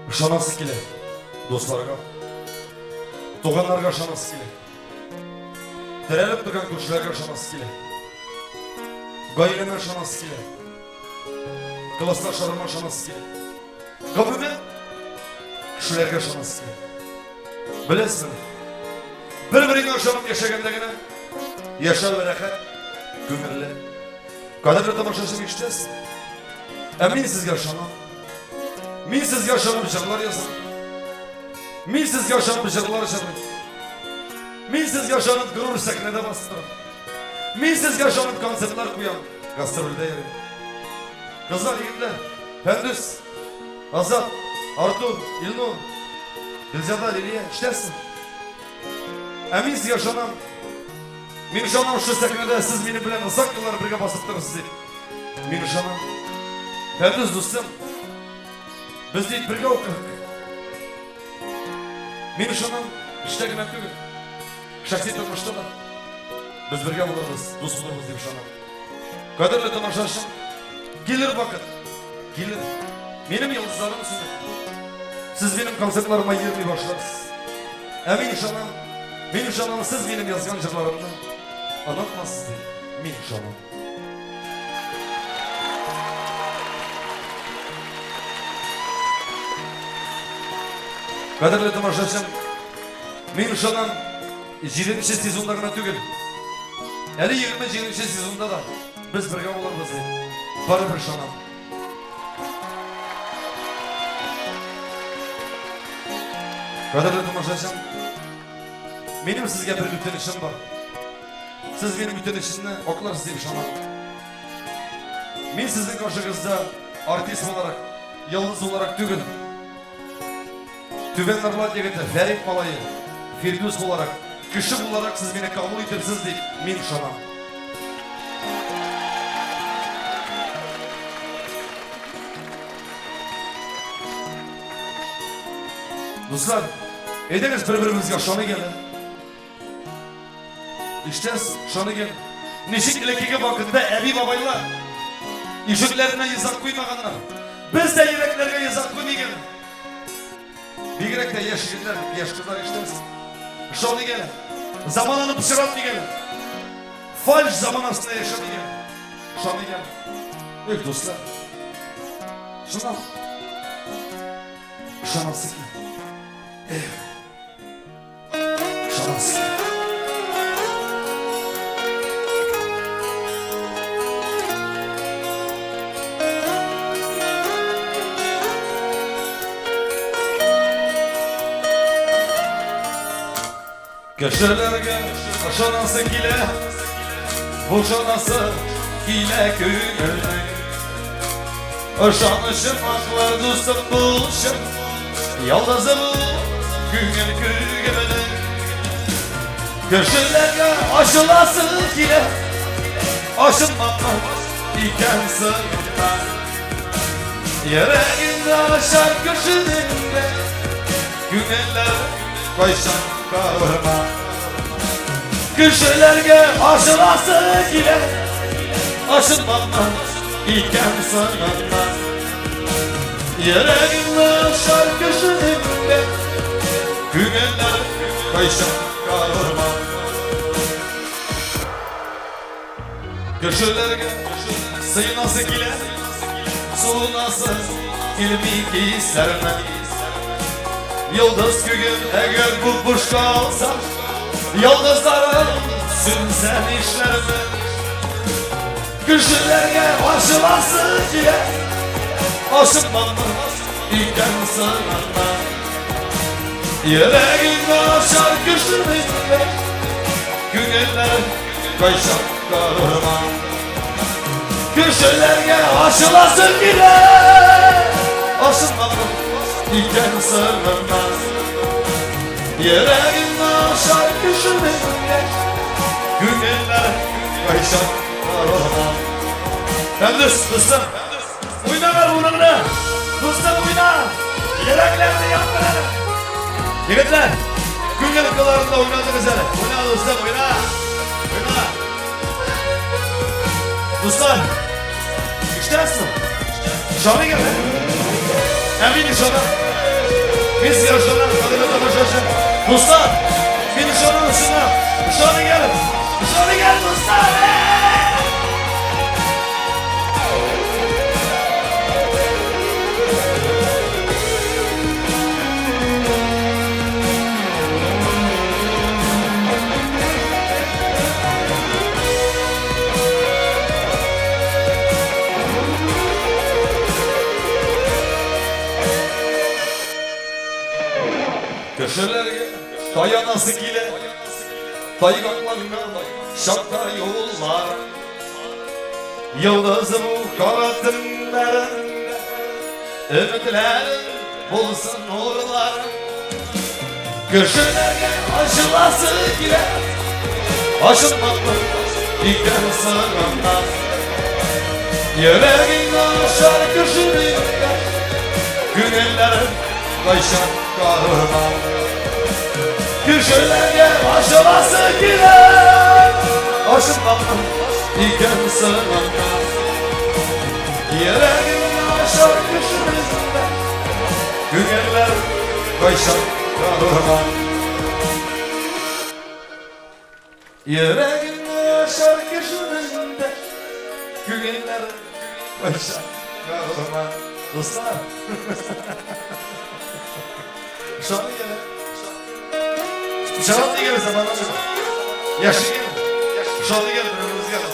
Ышанасы келе, достарға, туғанларға ышанасы келе, тіреліп тұрған көршілерге ышанасы келе, гаилеме ышанасы келе, классташларыма ышанасы келе, гомумән кішілерге ышанасы келе. Білесің, бір-біріңе ышанып яшәгәндә генә яшәү бәрәкәт, күңелле. Кадерле тамашачы ишетәсең, ә мин сезгә ышанам. Мин сезгә ышанып җырлар язам. Мин сезгә ышанып җырлар җырлыйм. Мин сезгә ышанып горур сәхнәдә бастырам. Мин сезгә ышанып концертлар куям, гастрольдә йөрим. Кызлар, егетләр, Фәндүс, Азат, Артур, Илнур, Гөлзада, Лилия, ишетәсең. Ә мин сезгә ышанам. Мин ышанам шу сәхнәдә сез минем белән озак еллар бергә басып торырсыз дип. Мин ышанам. Фәндүс дустым, biz deyip birge okuduk. Min ışanam, işte gene tügül. Şahsi durmuşta da. Biz birge oluruz, dost oluruz deyip ışanam. Kadirli tamaşaşım, gelir vakit. Gelir. Benim yıldızlarım sizin. Siz benim konsertlarıma girmeye başlarsınız. Min ışanam, min ışanam siz benim yazgan jırlarımda anlatmazsınız deyip. Min ışanam. Kadirli tamашачым, мен ышанам 7-ші сезонда гына түгел. Әле 27-ші сезонда да біз бірге боларбыз деп. Барыбір ышанам. Kadirli тамашачым, менің сізге бір үтенішім бар. Сіз менің үтенішімді окларсыз деп ышанам. Мен сіздің каршыңызда артист olarak, yıldız olarak түгел. Tüven Narlat yigiti, Fərid Malayı, Firdus olarak, kişi olarak siz beni kabul edirsiz deyip men ışanam. Dostlar, ediniz bir-birimizge şanı gelin. İştesiz, şanı gelin. Neşik ilekege vakitde Ebi babaylar, işiklerine yazak koymağanlar, biz de yüreklerine yazak koymayalım. Bigirek de yaş yigitler, yaş kızlar işlersin. Şanı gelin. Zamanını pişirat gelin. Falş zaman aslında yaşadı gelin. Şanı gelin. Ey dostlar. Şundan. Şanası ki. Şanası ki. Köşelerge aşanası kile, boşanası kile köyünü. Aşanışım aklar dostum buluşum, yalnızım güngel köyünü. Köşelerge aşanası kile, aşınmamak iken sığınma. Yüreğinde aşar köşelerinde, günler koysan kavurma. Köşelerge aşılası ile aşınmamak iken sığınma. Yüreğimde aşar köşelerinde günler koysan kavurma. Köşelerge sığınası ile suğunası ilmi giyserme. Yıldız gün eğer bu boş kalsa, yıldızlarım sünsen işlerime. Köşelerge aşılası diye aşınmamak iken sığınma. Yüreğimde aşar köşelerinde günler koysan kavurma. Köşelerge aşılası diye aşınmamak iken sığınma. Yüreğimde aşar köşelerinde günler koysan kavurma. Fəndüs, dostum, oyna ver uğruna. Dostum oyna, yüreklerini yakmayalım. Yigitler, güngel kılarında oynadınız hele. Oyna dostum, oyna. Oyna. Dostlar, işlersin. Şanı gelin. Emin şanı. Biz yaşanan kadını tanışacak. Dostlar, beni şanın üstüne. Şanı gel. Şanı gel dostlar. Köşelerge dayanası ile Taygaklarına şapka yollar Yıldızı bu kara tünlerinde Ümitlerin bulsun nurlar Köşelerge aşılası ile Aşılmaklı diken sığınlar Yüreğine şarkı şuraya Günellerin kayşan kahraman Köşelerge aşılası gider Aşılmaklı diken sığınlar Yüreğine şarkı şuraya Günellerin kayşan kahraman Yüreğine şarkı şuraya Günellerin kayşan kahraman Dostlar Şanlı gele Şanlı gele zamanı Yaşı gele Şanlı gele önümüz gele